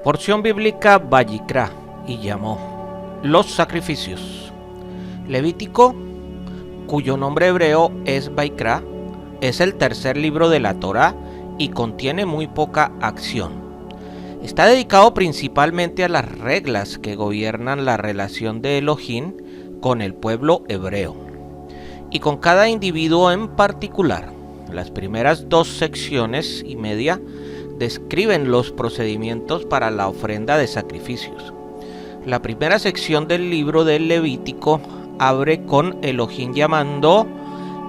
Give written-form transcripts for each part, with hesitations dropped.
Porción bíblica Vayikra y llamó los sacrificios. Levítico, cuyo nombre hebreo es Vayikra, es el tercer libro de la Torá y contiene muy poca acción. Está dedicado principalmente a las reglas que gobiernan la relación de Elohim con el pueblo hebreo y con cada individuo en particular. Las primeras 2 secciones y media describen los procedimientos para la ofrenda de sacrificios. La primera sección del libro del Levítico abre con Elohim llamando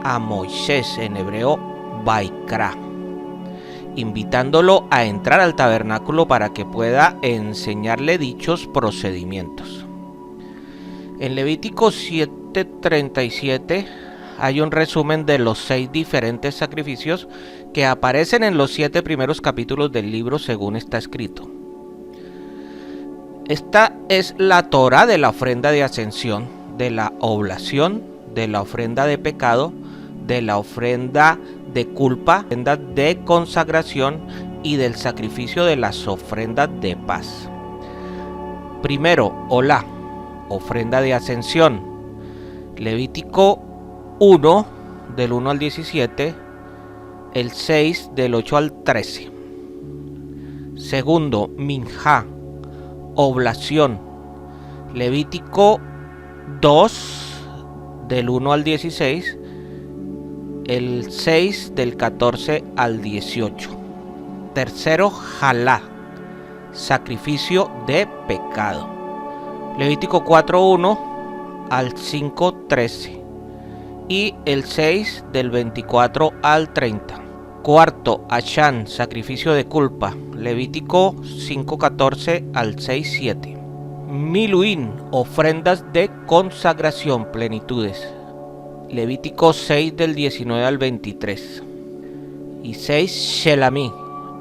a Moisés, en hebreo Vayikra, invitándolo a entrar al tabernáculo para que pueda enseñarle dichos procedimientos. En Levítico 7:37 hay un resumen de los 6 diferentes sacrificios que aparecen en los 7 primeros capítulos del libro según está escrito. Esta es la Torá de la ofrenda de ascensión, de la oblación, de la ofrenda de pecado, de la ofrenda de culpa, ofrenda de consagración y del sacrificio de las ofrendas de paz. Primero, Olá, ofrenda de ascensión. Levítico 1, del 1 al 17, el 6, del 8 al 13. Segundo, Minjá, oblación. Levítico 2, del 1 al 16, el 6, del 14 al 18. Tercero, Jalá, sacrificio de pecado. Levítico 4:1 al 5:13 y el 6, del 24 al 30. Cuarto, Ashán, sacrificio de culpa. Levítico 5:14 al 6:7. Miluín, ofrendas de consagración, plenitudes. Levítico 6, del 19 al 23. Y 6, Shelamí,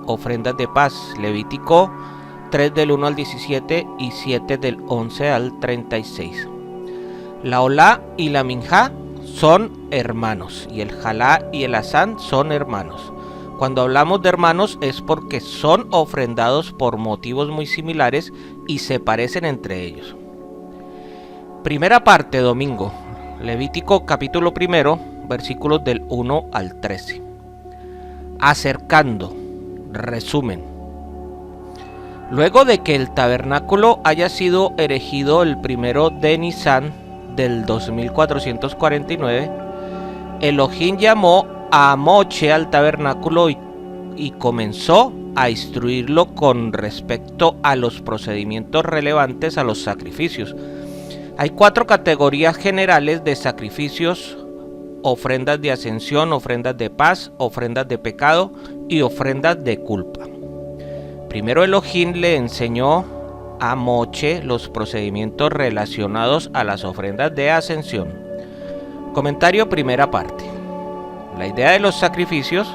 ofrendas de paz. Levítico 3, del 1 al 17 y 7, del 11 al 36. La Olá y la Minjá son hermanos y el Jalá y el Asán son hermanos. Cuando hablamos de hermanos es porque son ofrendados por motivos muy similares y se parecen entre ellos. Primera parte, domingo. Levítico capítulo 1, versículos del 1 al 13. Acercando. Resumen. Luego de que el tabernáculo haya sido erigido el 1 de Nisán del 2449, Elohim llamó a Moche al tabernáculo y comenzó a instruirlo con respecto a los procedimientos relevantes a los sacrificios. Hay 4 categorías generales de sacrificios: ofrendas de ascensión, ofrendas de paz, ofrendas de pecado y ofrendas de culpa. Primero Elohim le enseñó a Moche los procedimientos relacionados a las ofrendas de ascensión. Comentario, primera parte. La idea de los sacrificios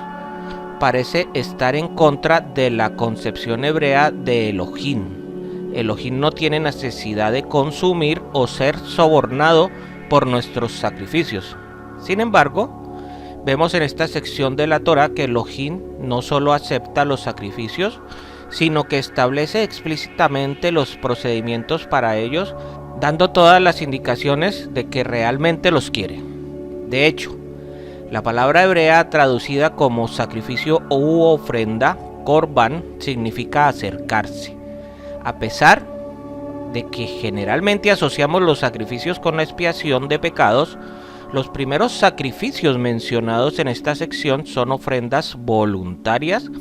parece estar en contra de la concepción hebrea de Elohim. Elohim no tiene necesidad de consumir o ser sobornado por nuestros sacrificios. Sin embargo, vemos en esta sección de la Torá que Elohim no solo acepta los sacrificios, sino que establece explícitamente los procedimientos para ellos, dando todas las indicaciones de que realmente los quiere. De hecho, la palabra hebrea traducida como sacrificio u ofrenda, korban, significa acercarse. A pesar de que generalmente asociamos los sacrificios con la expiación de pecados, los primeros sacrificios mencionados en esta sección son ofrendas voluntarias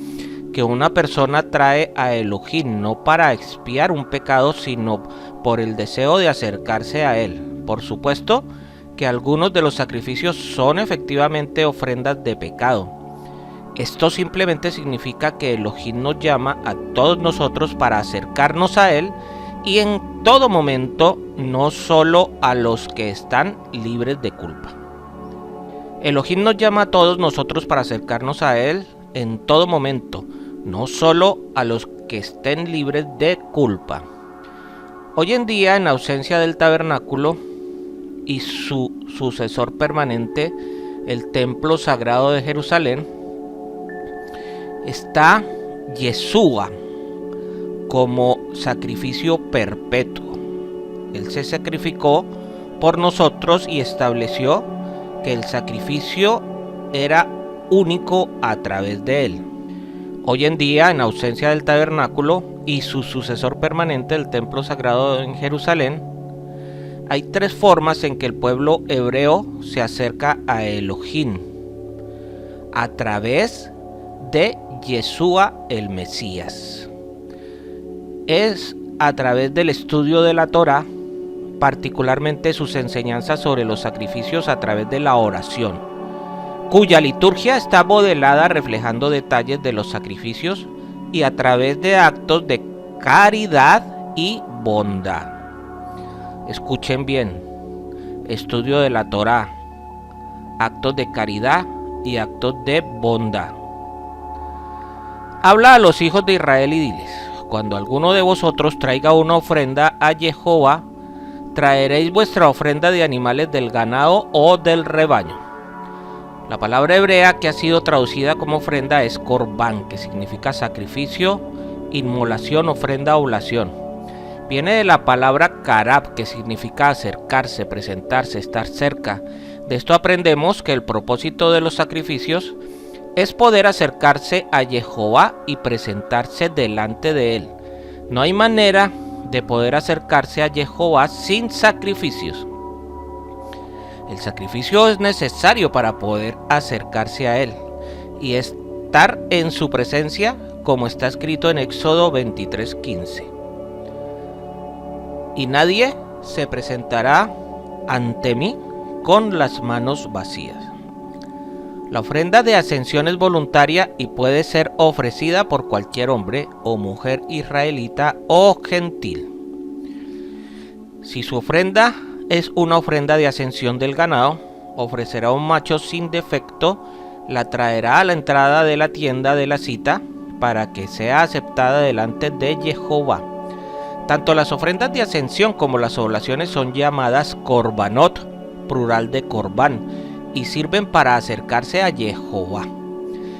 que una persona trae a Elohim, no para expiar un pecado, sino por el deseo de acercarse a él. Por supuesto que algunos de los sacrificios son efectivamente ofrendas de pecado. Esto simplemente significa que Elohim nos llama a todos nosotros para acercarnos a él y en todo momento, no solo a los que están libres de culpa. Elohim nos llama a todos nosotros para acercarnos a él en todo momento, no solo a los que estén libres de culpa. Hoy en día, en ausencia del tabernáculo y su sucesor permanente, el templo sagrado de Jerusalén, está Yeshua, como sacrificio perpetuo. Él se sacrificó por nosotros y estableció que el sacrificio era único a través de él. Hoy en día, en ausencia del tabernáculo y su sucesor permanente, el templo sagrado en Jerusalén, hay tres formas en que el pueblo hebreo se acerca a Elohim: a través de Yeshua el Mesías. Es a través del estudio de la Torá, particularmente sus enseñanzas sobre los sacrificios a través de la oración, cuya liturgia está modelada reflejando detalles de los sacrificios, y a través de actos de caridad y bondad. Escuchen bien: estudio de la Torá, actos de caridad y actos de bondad. Habla a los hijos de Israel y diles: cuando alguno de vosotros traiga una ofrenda a Jehová, traeréis vuestra ofrenda de animales del ganado o del rebaño. La palabra hebrea que ha sido traducida como ofrenda es corbán, que significa sacrificio, inmolación, ofrenda, oblación. Viene de la palabra karab, que significa acercarse, presentarse, estar cerca. De esto aprendemos que el propósito de los sacrificios es poder acercarse a Jehová y presentarse delante de él. No hay manera de poder acercarse a Jehová sin sacrificios. El sacrificio es necesario para poder acercarse a él y estar en su presencia, como está escrito en Éxodo 23:15. Y nadie se presentará ante mí con las manos vacías. La ofrenda de ascensión es voluntaria y puede ser ofrecida por cualquier hombre o mujer israelita o gentil. Si su ofrenda es una ofrenda de ascensión del ganado, ofrecerá un macho sin defecto, la traerá a la entrada de la tienda de la cita para que sea aceptada delante de Jehová. Tanto las ofrendas de ascensión como las oblaciones son llamadas korbanot, plural de corbán, y sirven para acercarse a Jehová.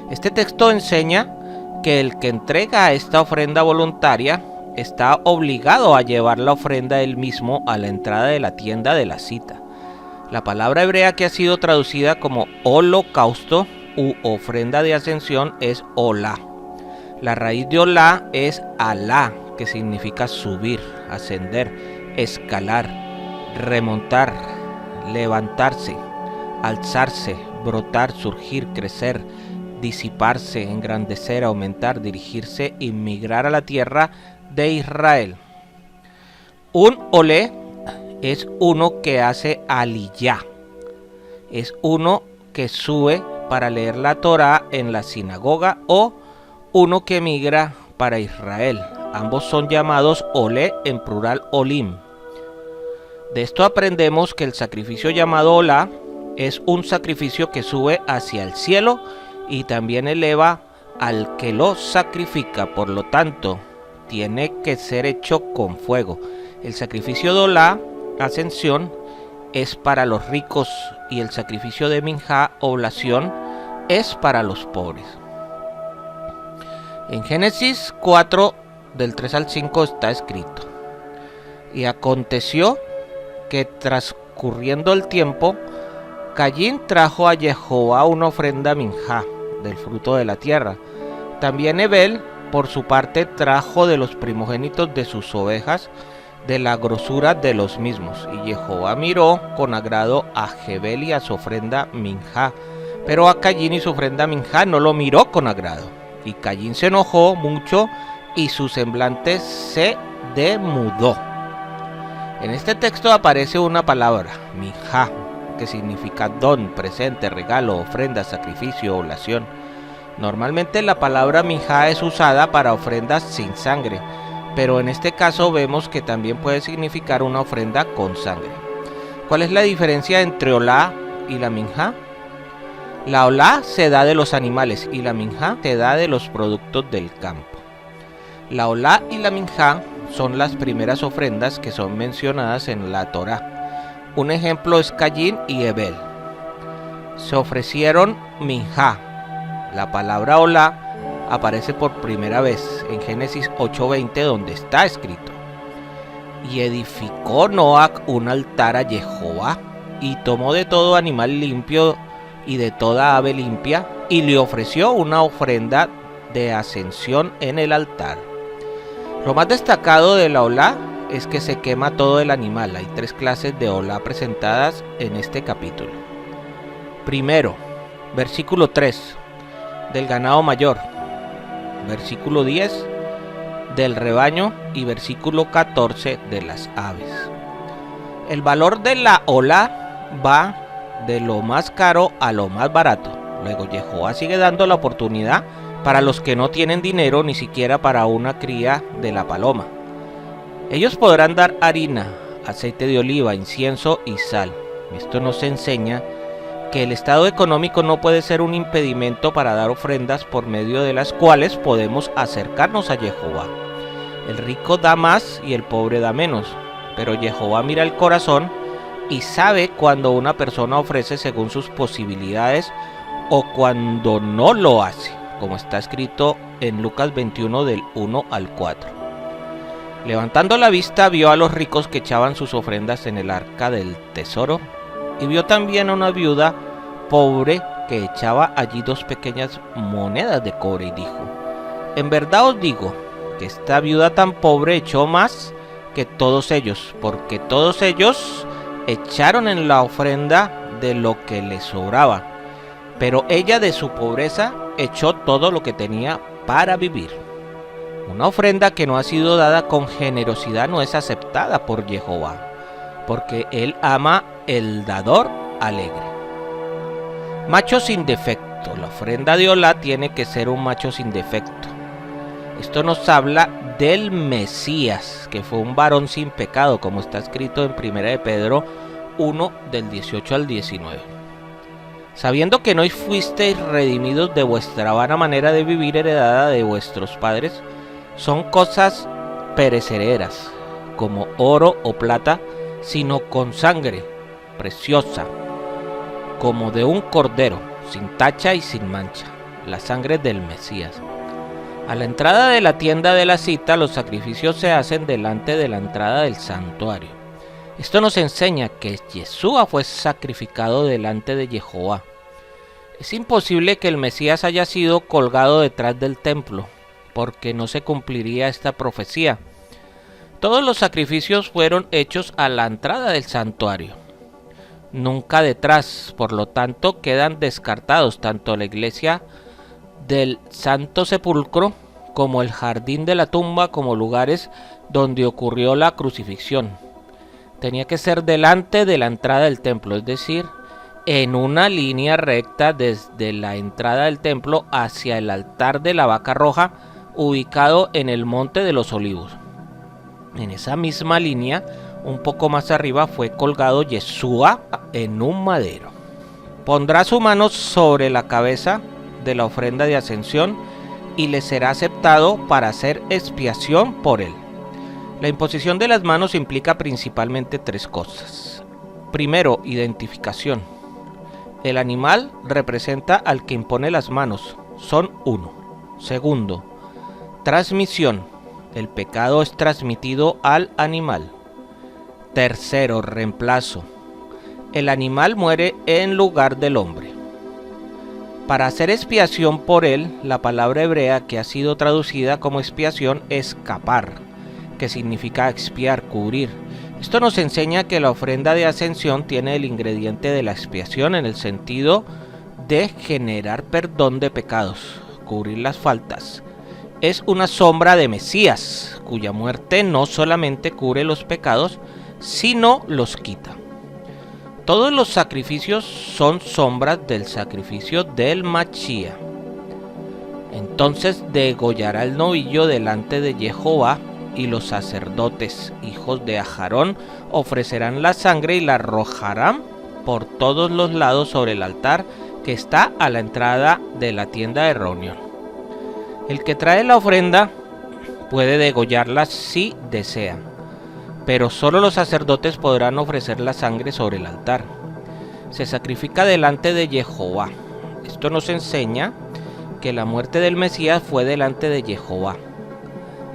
Este texto enseña que el que entrega esta ofrenda voluntaria está obligado a llevar la ofrenda él mismo a la entrada de la tienda de la cita. La palabra hebrea que ha sido traducida como holocausto u ofrenda de ascensión es olá. La raíz de olá es alá, que significa subir, ascender, escalar, remontar, levantarse, alzarse, brotar, surgir, crecer, disiparse, engrandecer, aumentar, dirigirse y migrar a la tierra de Israel. Un olé es uno que hace aliyá, es uno que sube para leer la Torá en la sinagoga, o uno que migra para Israel. Ambos son llamados olé, en plural olim. De esto aprendemos que el sacrificio llamado olá es un sacrificio que sube hacia el cielo y también eleva al que lo sacrifica. Por lo tanto, tiene que ser hecho con fuego. El sacrificio de olá, ascensión, es para los ricos, y el sacrificio de minjá, oblación, es para los pobres. En Génesis 4, del 3 al 5 está escrito: y aconteció que transcurriendo el tiempo, Caín trajo a Jehová una ofrenda minjá del fruto de la tierra. También Abel, por su parte, trajo de los primogénitos de sus ovejas, de la grosura de los mismos. Y Jehová miró con agrado a Abel y a su ofrenda minjá, pero a Caín y su ofrenda minjá no lo miró con agrado. Y Caín se enojó mucho y su semblante se demudó. En este texto aparece una palabra, minjá, que significa don, presente, regalo, ofrenda, sacrificio, oblación. Normalmente la palabra minjá es usada para ofrendas sin sangre, pero en este caso vemos que también puede significar una ofrenda con sangre. ¿Cuál es la diferencia entre olá y la minjá? La olá se da de los animales y la minjá se da de los productos del campo. La olá y la minjá son las primeras ofrendas que son mencionadas en la Torá. Un ejemplo es Caín y Abel. Se ofrecieron minjá. La palabra olá aparece por primera vez en Génesis 8:20, donde está escrito: y edificó Noach un altar a Jehová, y tomó de todo animal limpio y de toda ave limpia, y le ofreció una ofrenda de ascensión en el altar. Lo más destacado de la olá es que se quema todo el animal. Hay 3 clases de olá presentadas en este capítulo. Primero, versículo 3, del ganado mayor. Versículo 10, del rebaño, y versículo 14, de las aves. El valor de la olá va de lo más caro a lo más barato. Luego Jehová sigue dando la oportunidad para los que no tienen dinero, ni siquiera para una cría de la paloma. Ellos podrán dar harina, aceite de oliva, incienso y sal. Esto nos enseña que el estado económico no puede ser un impedimento para dar ofrendas por medio de las cuales podemos acercarnos a Jehová. El rico da más y el pobre da menos, pero Jehová mira el corazón y sabe cuando una persona ofrece según sus posibilidades o cuando no lo hace, como está escrito en Lucas 21 del 1 al 4. Levantando la vista, vio a los ricos que echaban sus ofrendas en el arca del tesoro, y vio también a una viuda pobre que echaba allí 2 pequeñas monedas de cobre, y dijo: en verdad os digo que esta viuda tan pobre echó más que todos ellos, porque todos ellos echaron en la ofrenda de lo que les sobraba, pero ella de su pobreza echó todo lo que tenía para vivir. Una ofrenda que no ha sido dada con generosidad no es aceptada por Jehová, porque Él ama el dador alegre. Macho sin defecto. La ofrenda de olá tiene que ser un macho sin defecto. Esto nos habla del Mesías, que fue un varón sin pecado, como está escrito en 1 de Pedro 1, del 18 al 19. Sabiendo que no fuisteis redimidos de vuestra vana manera de vivir heredada de vuestros padres, son cosas perecederas, como oro o plata, sino con sangre preciosa, como de un cordero, sin tacha y sin mancha, la sangre del Mesías. A la entrada de la tienda de la cita, los sacrificios se hacen delante de la entrada del santuario. Esto nos enseña que Yeshua fue sacrificado delante de Jehová. Es imposible que el Mesías haya sido colgado detrás del templo, porque no se cumpliría esta profecía. Todos los sacrificios fueron hechos a la entrada del santuario, nunca detrás. Por lo tanto, quedan descartados tanto la iglesia del Santo Sepulcro como el jardín de la tumba como lugares donde ocurrió la crucifixión. Tenía que ser delante de la entrada del templo, es decir, en una línea recta desde la entrada del templo hacia el altar de la vaca roja, ubicado en el Monte de los Olivos. En esa misma línea, un poco más arriba, fue colgado Yeshua en un madero. Pondrá su mano sobre la cabeza de la ofrenda de ascensión y le será aceptado para hacer expiación por él. La imposición de las manos implica principalmente 3 cosas. Primero, identificación. El animal representa al que impone las manos, son uno. Segundo, transmisión. El pecado es transmitido al animal. Tercero, reemplazo. El animal muere en lugar del hombre. Para hacer expiación por él, la palabra hebrea que ha sido traducida como expiación es kapar, que significa expiar, cubrir. Esto nos enseña que la ofrenda de ascensión tiene el ingrediente de la expiación en el sentido de generar perdón de pecados, cubrir las faltas. Es una sombra de Mesías, cuya muerte no solamente cubre los pecados, sino los quita. Todos los sacrificios son sombras del sacrificio del Mashiach. Entonces degollará el novillo delante de Jehová, y los sacerdotes, hijos de Aarón, ofrecerán la sangre y la arrojarán por todos los lados sobre el altar que está a la entrada de la tienda de reunión. El que trae la ofrenda puede degollarla si desea, pero solo los sacerdotes podrán ofrecer la sangre sobre el altar. Se sacrifica delante de Jehová. Esto nos enseña que la muerte del Mesías fue delante de Jehová.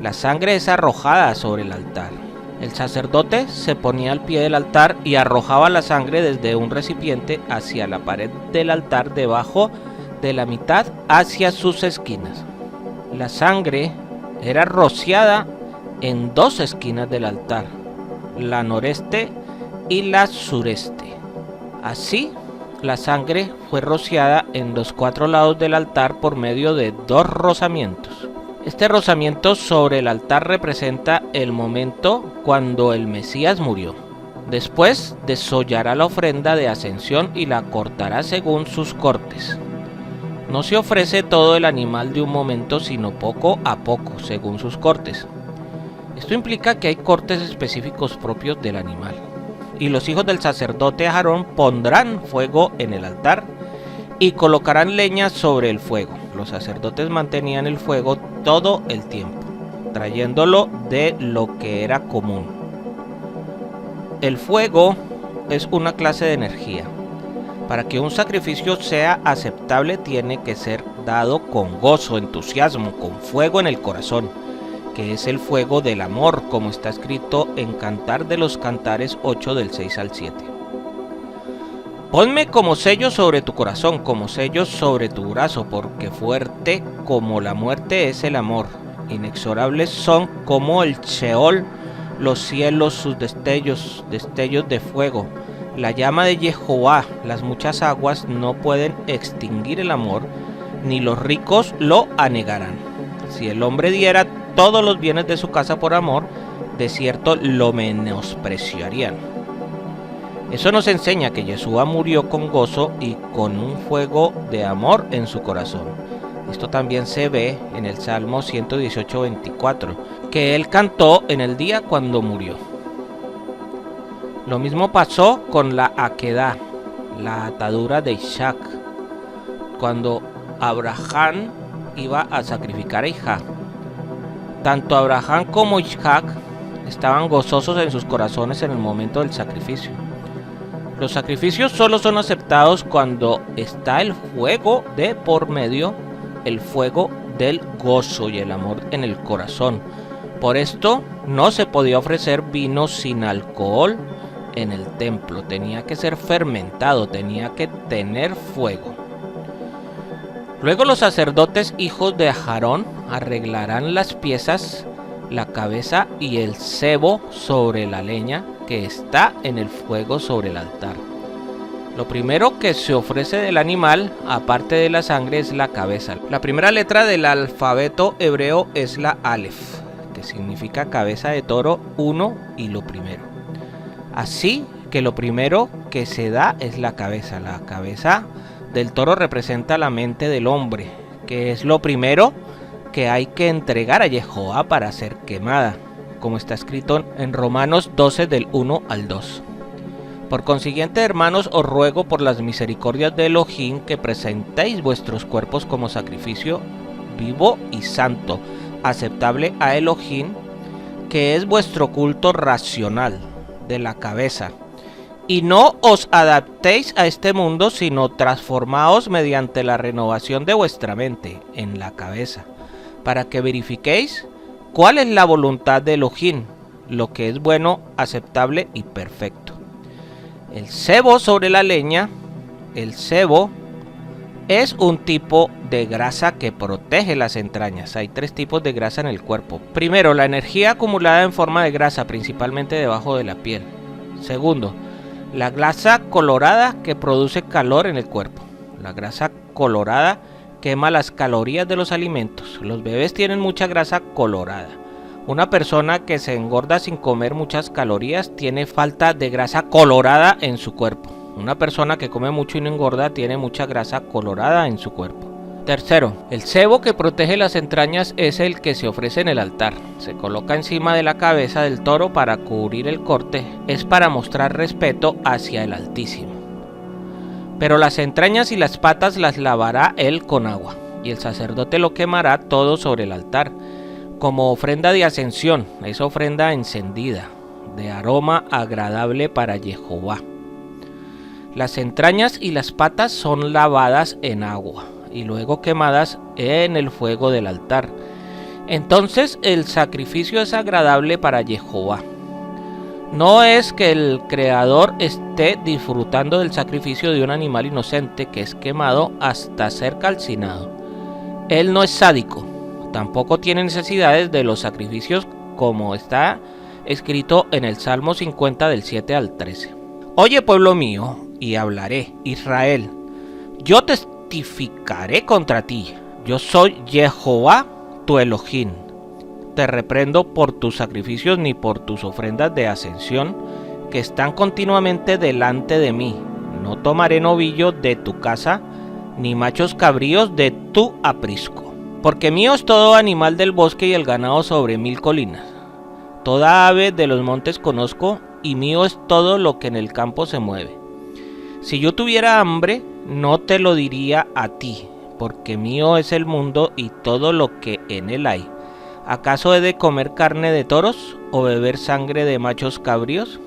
La sangre es arrojada sobre el altar. El sacerdote se ponía al pie del altar y arrojaba la sangre desde un recipiente hacia la pared del altar debajo de la mitad hacia sus esquinas. La sangre era rociada en dos esquinas del altar, la noreste y la sureste. Así, la sangre fue rociada en los 4 lados del altar por medio de 2 rozamientos. Este rozamiento sobre el altar representa el momento cuando el Mesías murió. Después desollará la ofrenda de ascensión y la cortará según sus cortes. No se ofrece todo el animal de un momento, sino poco a poco, según sus cortes. Esto implica que hay cortes específicos propios del animal. Y los hijos del sacerdote Aarón pondrán fuego en el altar y colocarán leña sobre el fuego. Los sacerdotes mantenían el fuego todo el tiempo, trayéndolo de lo que era común. El fuego es una clase de energía. Para que un sacrificio sea aceptable tiene que ser dado con gozo, entusiasmo, con fuego en el corazón, que es el fuego del amor, como está escrito en Cantar de los Cantares 8 del 6 al 7. Ponme como sello sobre tu corazón, como sello sobre tu brazo, porque fuerte como la muerte es el amor. Inexorables son como el Sheol, los cielos, sus destellos de fuego. La llama de Jehová, las muchas aguas no pueden extinguir el amor, ni los ricos lo anegarán. Si el hombre diera todos los bienes de su casa por amor, de cierto lo menospreciarían. Eso nos enseña que Yeshua murió con gozo y con un fuego de amor en su corazón. Esto también se ve en el Salmo 118:24, que él cantó en el día cuando murió. Lo mismo pasó con la Akedah, la atadura de Isaac, cuando Abraham iba a sacrificar a Isaac. Tanto Abraham como Isaac estaban gozosos en sus corazones en el momento del sacrificio. Los sacrificios solo son aceptados cuando está el fuego de por medio, el fuego del gozo y el amor en el corazón. Por esto no se podía ofrecer vino sin alcohol en el templo, tenía que ser fermentado, tenía que tener fuego. Luego los sacerdotes hijos de Aarón arreglarán las piezas, la cabeza y el cebo sobre la leña que está en el fuego sobre el altar. Lo primero que se ofrece del animal, aparte de la sangre, es la cabeza. La primera letra del alfabeto hebreo es la Aleph, que significa cabeza de toro, uno y lo primero. Así que lo primero que se da es la cabeza. La cabeza del toro representa la mente del hombre, que es lo primero que hay que entregar a Jehová para ser quemada, como está escrito en Romanos 12 del 1 al 2. Por consiguiente, hermanos, os ruego por las misericordias de Elohim que presentéis vuestros cuerpos como sacrificio vivo y santo, aceptable a Elohim, que es vuestro culto racional de la cabeza. Y no os adaptéis a este mundo, sino transformaos mediante la renovación de vuestra mente en la cabeza, para que verifiquéis cuál es la voluntad de Elohim, lo que es bueno, aceptable y perfecto. El cebo sobre la leña, el cebo es un tipo de grasa que protege las entrañas. Hay 3 tipos de grasa en el cuerpo. Primero, la energía acumulada en forma de grasa, principalmente debajo de la piel. Segundo, la grasa colorada que produce calor en el cuerpo. La grasa colorada quema las calorías de los alimentos. Los bebés tienen mucha grasa colorada. Una persona que se engorda sin comer muchas calorías tiene falta de grasa colorada en su cuerpo. Una persona que come mucho y no engorda tiene mucha grasa colorada en su cuerpo. Tercero, el cebo que protege las entrañas es el que se ofrece en el altar. Se coloca encima de la cabeza del toro para cubrir el corte. Es para mostrar respeto hacia el Altísimo. Pero las entrañas y las patas las lavará él con agua, y el sacerdote lo quemará todo sobre el altar, como ofrenda de ascensión. Es ofrenda encendida, de aroma agradable para Jehová. Las entrañas y las patas son lavadas en agua. y luego quemadas en el fuego del altar. Entonces el sacrificio es agradable para Jehová. No es que el Creador esté disfrutando del sacrificio de un animal inocente que es quemado hasta ser calcinado. Él no es sádico, tampoco tiene necesidades de los sacrificios como está escrito en el Salmo 50 del 7 al 13. Oye, pueblo mío, y hablaré, Israel, yo testificaré contra ti, yo soy Jehová tu Elohim. Te reprendo por tus sacrificios ni por tus ofrendas de ascensión que están continuamente delante de mí. No tomaré novillo de tu casa ni machos cabríos de tu aprisco. Porque mío es todo animal del bosque y el ganado sobre 1000 colinas. Toda ave de los montes conozco y mío es todo lo que en el campo se mueve. Si yo tuviera hambre no te lo diría a ti, porque mío es el mundo y todo lo que en él hay. ¿Acaso he de comer carne de toros o beber sangre de machos cabríos?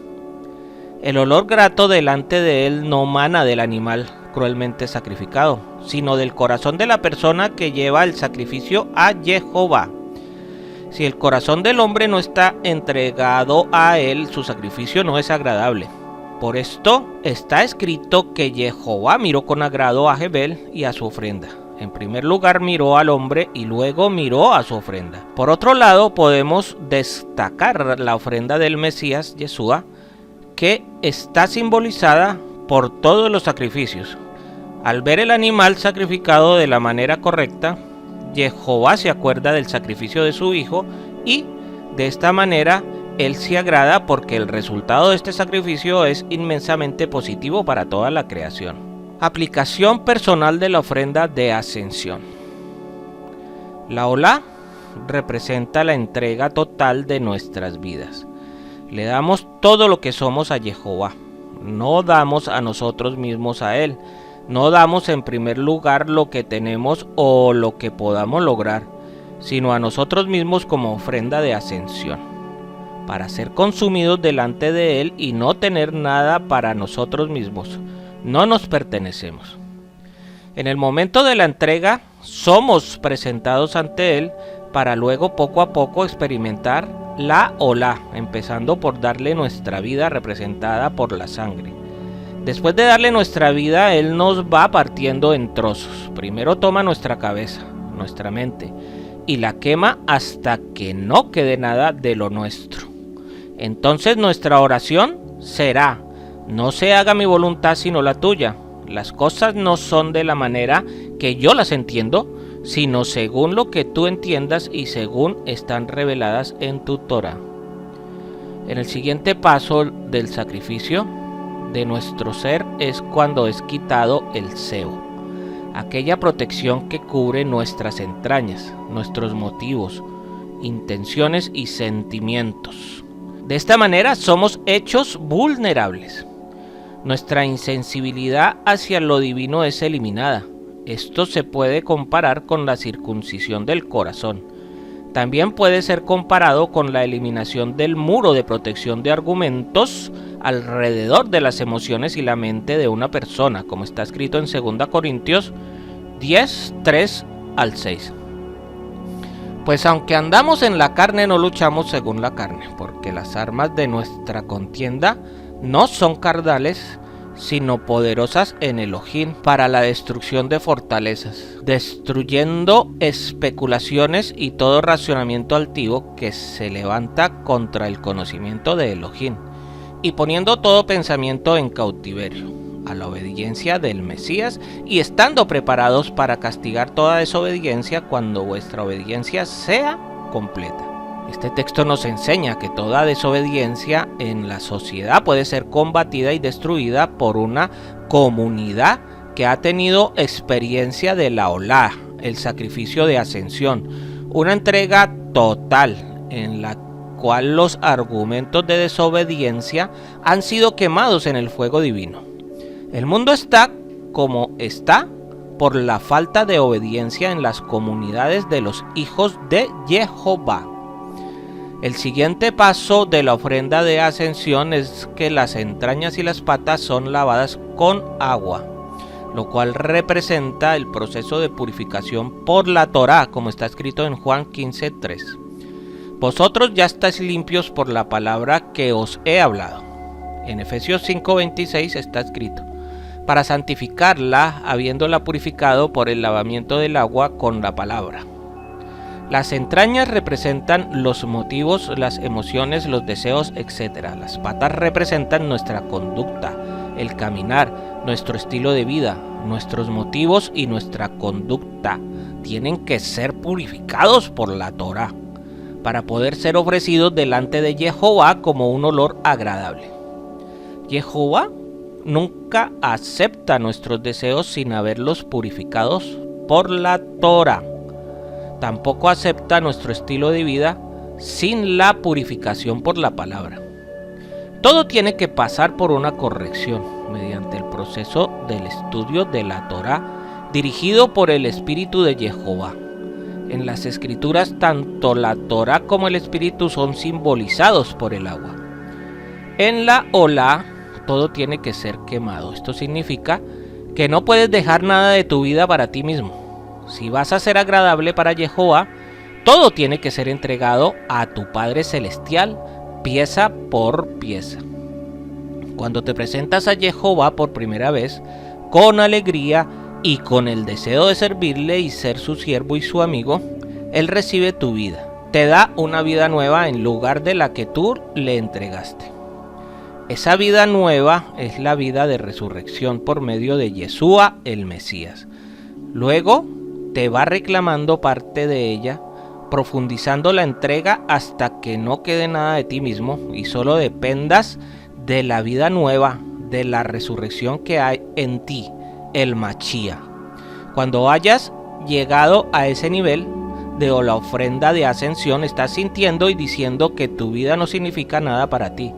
El olor grato delante de él no mana del animal cruelmente sacrificado, sino del corazón de la persona que lleva el sacrificio a Jehová. Si el corazón del hombre no está entregado a él, su sacrificio no es agradable. Por esto está escrito que Jehová miró con agrado a Jebel y a su ofrenda. En primer lugar miró al hombre y luego miró a su ofrenda. Por otro lado, podemos destacar la ofrenda del Mesías, Yeshua, que está simbolizada por todos los sacrificios. Al ver el animal sacrificado de la manera correcta, Jehová se acuerda del sacrificio de su Hijo y de esta manera Él se agrada porque el resultado de este sacrificio es inmensamente positivo para toda la creación. Aplicación personal de la ofrenda de ascensión. La olá representa la entrega total de nuestras vidas. Le damos todo lo que somos a Jehová. No damos a nosotros mismos a Él. No damos en primer lugar lo que tenemos o lo que podamos lograr, sino a nosotros mismos como ofrenda de ascensión, para ser consumidos delante de Él y no tener nada para nosotros mismos. No nos pertenecemos. En el momento de la entrega, somos presentados ante Él para luego poco a poco experimentar la olá, empezando por darle nuestra vida representada por la sangre. Después de darle nuestra vida, Él nos va partiendo en trozos. Primero toma nuestra cabeza, nuestra mente, y la quema hasta que no quede nada de lo nuestro. Entonces nuestra oración será: no se haga mi voluntad sino la tuya. Las cosas no son de la manera que yo las entiendo, sino según lo que tú entiendas y según están reveladas en tu Torah. En el siguiente paso del sacrificio de nuestro ser es cuando es quitado el cebo, aquella protección que cubre nuestras entrañas, nuestros motivos, intenciones y sentimientos. De esta manera somos hechos vulnerables. Nuestra insensibilidad hacia lo divino es eliminada. Esto se puede comparar con la circuncisión del corazón. También puede ser comparado con la eliminación del muro de protección de argumentos alrededor de las emociones y la mente de una persona, como está escrito en 2 Corintios 10, 3 al 6. Pues aunque andamos en la carne, no luchamos según la carne, porque las armas de nuestra contienda no son carnales, sino poderosas en Elohim para la destrucción de fortalezas, destruyendo especulaciones y todo racionamiento altivo que se levanta contra el conocimiento de Elohim, y poniendo todo pensamiento en cautiverio a la obediencia del Mesías, y estando preparados para castigar toda desobediencia cuando vuestra obediencia sea completa. Este texto nos enseña que toda desobediencia en la sociedad puede ser combatida y destruida por una comunidad que ha tenido experiencia de la olá, el sacrificio de ascensión, una entrega total en la cual los argumentos de desobediencia han sido quemados en el fuego divino. El mundo está como está por la falta de obediencia en las comunidades de los hijos de Jehová. El siguiente paso de la ofrenda de ascensión es que las entrañas y las patas son lavadas con agua. lo cual representa el proceso de purificación por la Torá, como está escrito en Juan 15:3. Vosotros ya estáis limpios por la palabra que os he hablado. En Efesios 5:26 está escrito: para santificarla, habiéndola purificado por el lavamiento del agua con la palabra. Las entrañas representan los motivos, las emociones, los deseos, etc. Las patas representan nuestra conducta, el caminar, nuestro estilo de vida. Nuestros motivos y nuestra conducta tienen que ser purificados por la Torá para poder ser ofrecidos delante de Jehová como un olor agradable. Jehová nunca acepta nuestros deseos sin haberlos purificados por la Torá. Tampoco acepta nuestro estilo de vida sin la purificación por la palabra. Todo tiene que pasar por una corrección mediante el proceso del estudio de la Torá dirigido por el Espíritu de Jehová. En las Escrituras, tanto la Torá como el Espíritu son simbolizados por el agua. En la Olá, todo tiene que ser quemado. Esto significa que no puedes dejar nada de tu vida para ti mismo. Si vas a ser agradable para Jehová, todo tiene que ser entregado a tu Padre Celestial, pieza por pieza. Cuando te presentas a Jehová por primera vez, con alegría y con el deseo de servirle y ser su siervo y su amigo, Él recibe tu vida. Te da una vida nueva en lugar de la que tú le entregaste. Esa vida nueva es la vida de resurrección por medio de Yeshua el Mesías. Luego te va reclamando parte de ella, profundizando la entrega hasta que no quede nada de ti mismo y solo dependas de la vida nueva, de la resurrección que hay en ti, el Machía. Cuando hayas llegado a ese nivel de la ofrenda de ascensión, estás sintiendo y diciendo que tu vida no significa nada para ti,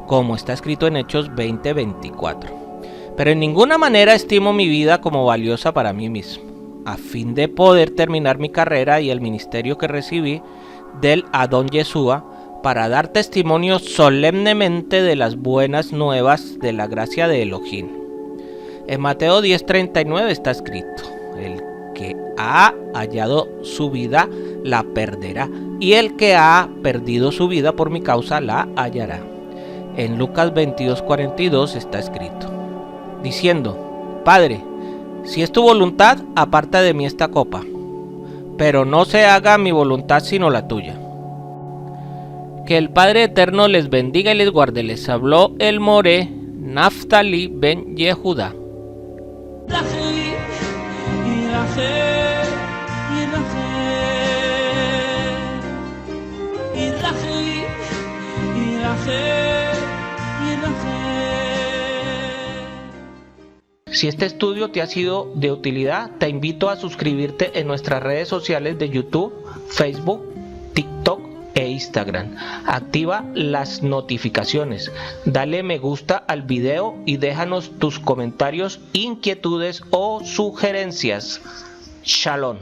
como está escrito en Hechos 20:24. Pero en ninguna manera estimo mi vida como valiosa para mí mismo, a fin de poder terminar mi carrera y el ministerio que recibí del Adón Yeshua, para dar testimonio solemnemente de las buenas nuevas de la gracia de Elohim. En Mateo 10:39 está escrito: el que ha hallado su vida la perderá, y el que ha perdido su vida por mi causa la hallará. En Lucas 22:42 está escrito, diciendo: Padre, si es tu voluntad, aparta de mí esta copa, pero no se haga mi voluntad sino la tuya. Que el Padre Eterno les bendiga y les guarde. Les habló el Moré Naftali ben Yehuda. Si este estudio te ha sido de utilidad, te invito a suscribirte en nuestras redes sociales de YouTube, Facebook, TikTok e Instagram. Activa las notificaciones, dale me gusta al video y déjanos tus comentarios, inquietudes o sugerencias. Shalom.